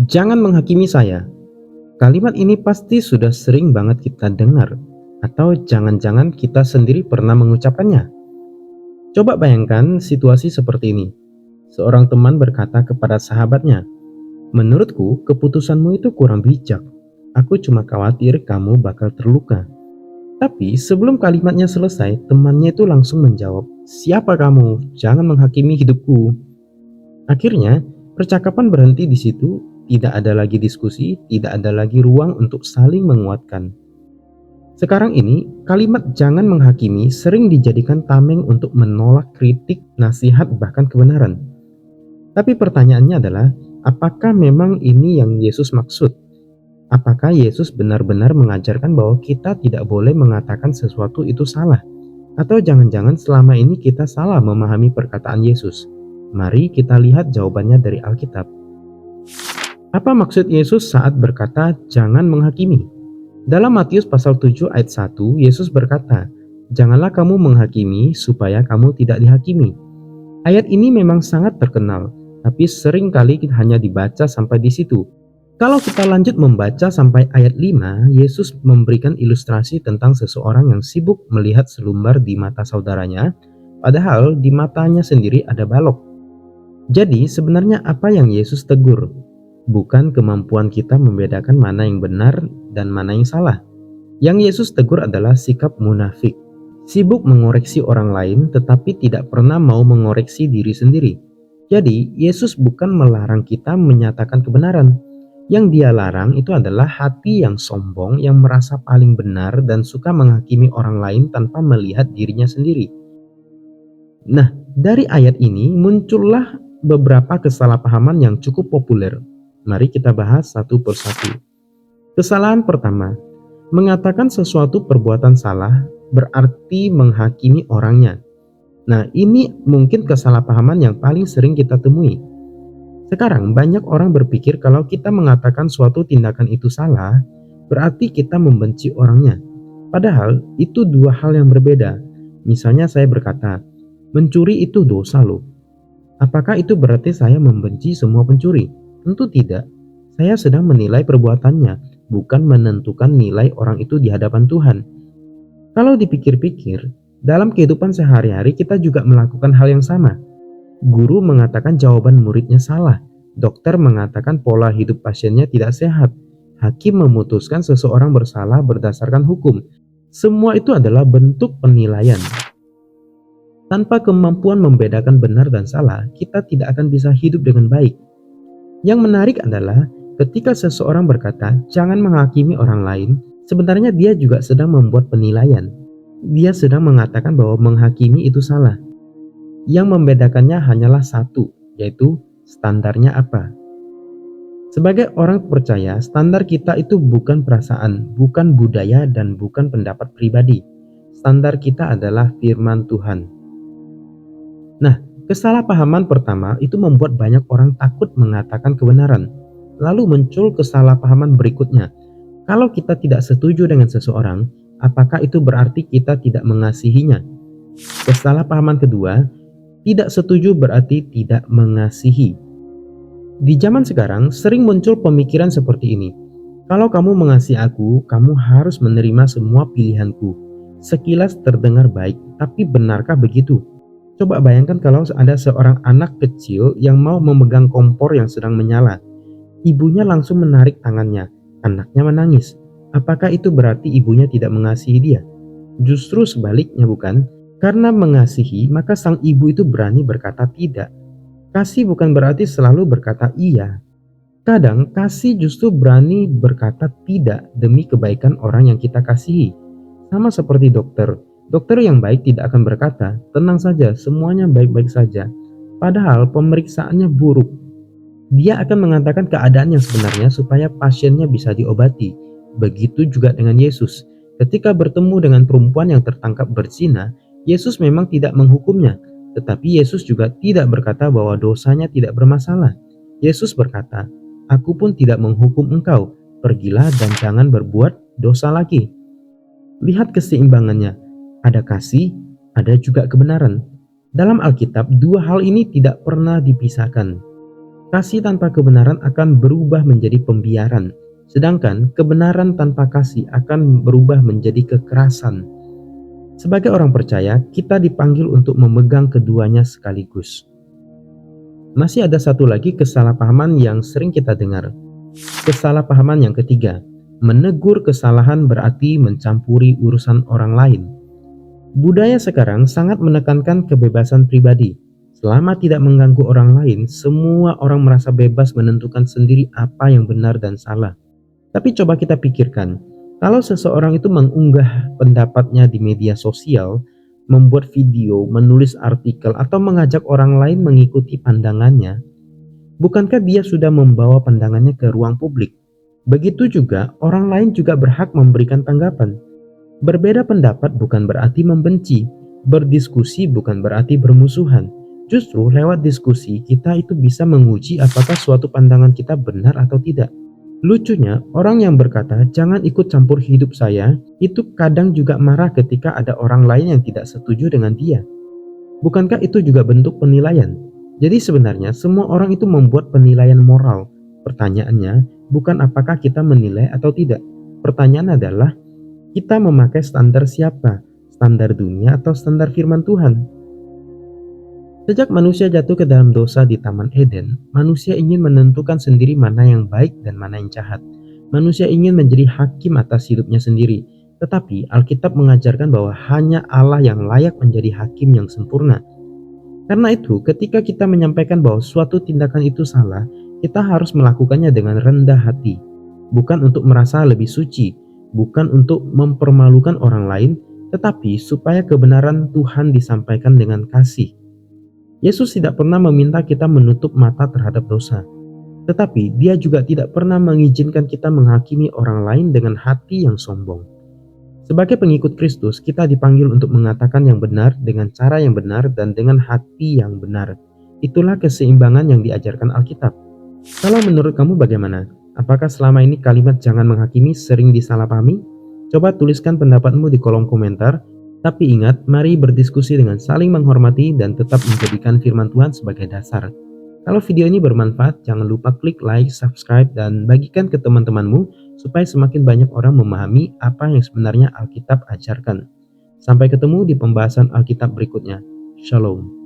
Jangan menghakimi saya. Kalimat ini pasti sudah sering banget kita dengar, atau jangan-jangan kita sendiri pernah mengucapkannya. Coba bayangkan situasi seperti ini. Seorang teman berkata kepada sahabatnya, "Menurutku, keputusanmu itu kurang bijak. Aku cuma khawatir kamu bakal terluka." Tapi sebelum kalimatnya selesai, temannya itu langsung menjawab, "Siapa kamu? Jangan menghakimi hidupku." Akhirnya, percakapan berhenti di situ, tidak ada lagi diskusi, tidak ada lagi ruang untuk saling menguatkan. Sekarang ini, kalimat "jangan menghakimi" sering dijadikan tameng untuk menolak kritik, nasihat, bahkan kebenaran. Tapi pertanyaannya adalah, apakah memang ini yang Yesus maksud? Apakah Yesus benar-benar mengajarkan bahwa kita tidak boleh mengatakan sesuatu itu salah? Atau jangan-jangan selama ini kita salah memahami perkataan Yesus? Mari kita lihat jawabannya dari Alkitab. Apa maksud Yesus saat berkata jangan menghakimi? Dalam Matius pasal 7 ayat 1, Yesus berkata, "Janganlah kamu menghakimi supaya kamu tidak dihakimi." Ayat ini memang sangat terkenal, tapi sering kali hanya dibaca sampai di situ. Kalau kita lanjut membaca sampai ayat 5, Yesus memberikan ilustrasi tentang seseorang yang sibuk melihat selumbar di mata saudaranya, padahal di matanya sendiri ada balok. Jadi sebenarnya apa yang Yesus tegur? Bukan kemampuan kita membedakan mana yang benar dan mana yang salah. Yang Yesus tegur adalah sikap munafik. Sibuk mengoreksi orang lain tetapi tidak pernah mau mengoreksi diri sendiri. Jadi Yesus bukan melarang kita menyatakan kebenaran. Yang Dia larang itu adalah hati yang sombong, yang merasa paling benar dan suka menghakimi orang lain tanpa melihat dirinya sendiri. Nah, dari ayat ini muncullah beberapa kesalahpahaman yang cukup populer. Mari kita bahas satu persatu. Kesalahan pertama, mengatakan sesuatu perbuatan salah berarti menghakimi orangnya. Nah, ini mungkin kesalahpahaman yang paling sering kita temui. Sekarang banyak orang berpikir kalau kita mengatakan suatu tindakan itu salah, berarti kita membenci orangnya. Padahal itu dua hal yang berbeda. Misalnya saya berkata, "Mencuri itu dosa loh." Apakah itu berarti saya membenci semua pencuri? Tentu tidak. Saya sedang menilai perbuatannya, bukan menentukan nilai orang itu di hadapan Tuhan. Kalau dipikir-pikir, dalam kehidupan sehari-hari kita juga melakukan hal yang sama. Guru mengatakan jawaban muridnya salah. Dokter mengatakan pola hidup pasiennya tidak sehat. Hakim memutuskan seseorang bersalah berdasarkan hukum. Semua itu adalah bentuk penilaian. Tanpa kemampuan membedakan benar dan salah, kita tidak akan bisa hidup dengan baik. Yang menarik adalah ketika seseorang berkata jangan menghakimi orang lain, sebenarnya dia juga sedang membuat penilaian. Dia sedang mengatakan bahwa menghakimi itu salah. Yang membedakannya hanyalah satu, yaitu standarnya apa. Sebagai orang percaya, standar kita itu bukan perasaan, bukan budaya, dan bukan pendapat pribadi. Standar kita adalah firman Tuhan. Nah, kesalahpahaman pertama itu membuat banyak orang takut mengatakan kebenaran. Lalu muncul kesalahpahaman berikutnya. Kalau kita tidak setuju dengan seseorang, apakah itu berarti kita tidak mengasihinya? Kesalahpahaman kedua, tidak setuju berarti tidak mengasihi. Di zaman sekarang sering muncul pemikiran seperti ini. Kalau kamu mengasihi aku, kamu harus menerima semua pilihanku. Sekilas terdengar baik, tapi benarkah begitu? Coba bayangkan kalau ada seorang anak kecil yang mau memegang kompor yang sedang menyala. Ibunya langsung menarik tangannya. Anaknya menangis. Apakah itu berarti ibunya tidak mengasihi dia? Justru sebaliknya, bukan? Karena mengasihi, maka sang ibu itu berani berkata tidak. Kasih bukan berarti selalu berkata iya. Kadang kasih justru berani berkata tidak demi kebaikan orang yang kita kasihi. Sama seperti dokter. Dokter yang baik tidak akan berkata, "Tenang saja, semuanya baik-baik saja." Padahal pemeriksaannya buruk. Dia akan mengatakan keadaan yang sebenarnya supaya pasiennya bisa diobati. Begitu juga dengan Yesus. Ketika bertemu dengan perempuan yang tertangkap berzina, Yesus memang tidak menghukumnya, tetapi Yesus juga tidak berkata bahwa dosanya tidak bermasalah. Yesus berkata, "Aku pun tidak menghukum engkau. Pergilah dan jangan berbuat dosa lagi." Lihat keseimbangannya. Ada kasih, ada juga kebenaran. Dalam Alkitab, dua hal ini tidak pernah dipisahkan. Kasih tanpa kebenaran akan berubah menjadi pembiaran, sedangkan kebenaran tanpa kasih akan berubah menjadi kekerasan. Sebagai orang percaya, kita dipanggil untuk memegang keduanya sekaligus. Masih ada satu lagi kesalahpahaman yang sering kita dengar. Kesalahpahaman yang ketiga, menegur kesalahan berarti mencampuri urusan orang lain. Budaya sekarang sangat menekankan kebebasan pribadi. Selama tidak mengganggu orang lain, semua orang merasa bebas menentukan sendiri apa yang benar dan salah. Tapi coba kita pikirkan, kalau seseorang itu mengunggah pendapatnya di media sosial, membuat video, menulis artikel, atau mengajak orang lain mengikuti pandangannya, bukankah dia sudah membawa pandangannya ke ruang publik? Begitu juga, orang lain juga berhak memberikan tanggapan. Berbeda pendapat bukan berarti membenci, berdiskusi bukan berarti bermusuhan. Justru lewat diskusi kita itu bisa menguji apakah suatu pandangan kita benar atau tidak. Lucunya, orang yang berkata jangan ikut campur hidup saya, itu kadang juga marah ketika ada orang lain yang tidak setuju dengan dia. Bukankah itu juga bentuk penilaian? Jadi sebenarnya semua orang itu membuat penilaian moral. Pertanyaannya bukan apakah kita menilai atau tidak. Pertanyaan adalah kita memakai standar siapa? Standar dunia atau standar firman Tuhan? Sejak manusia jatuh ke dalam dosa di Taman Eden, manusia ingin menentukan sendiri mana yang baik dan mana yang jahat. Manusia ingin menjadi hakim atas hidupnya sendiri. Tetapi Alkitab mengajarkan bahwa hanya Allah yang layak menjadi hakim yang sempurna. Karena itu, ketika kita menyampaikan bahwa suatu tindakan itu salah, kita harus melakukannya dengan rendah hati. Bukan untuk merasa lebih suci, bukan untuk mempermalukan orang lain, tetapi supaya kebenaran Tuhan disampaikan dengan kasih. Yesus tidak pernah meminta kita menutup mata terhadap dosa, tetapi Dia juga tidak pernah mengizinkan kita menghakimi orang lain dengan hati yang sombong. Sebagai pengikut Kristus, kita dipanggil untuk mengatakan yang benar dengan cara yang benar dan dengan hati yang benar. Itulah keseimbangan yang diajarkan Alkitab. Kalau menurut kamu bagaimana? Apakah selama ini kalimat jangan menghakimi sering disalahpahami? Coba tuliskan pendapatmu di kolom komentar. Tapi ingat, mari berdiskusi dengan saling menghormati dan tetap menjadikan firman Tuhan sebagai dasar. Kalau video ini bermanfaat, jangan lupa klik like, subscribe, dan bagikan ke teman-temanmu supaya semakin banyak orang memahami apa yang sebenarnya Alkitab ajarkan. Sampai ketemu di pembahasan Alkitab berikutnya. Shalom.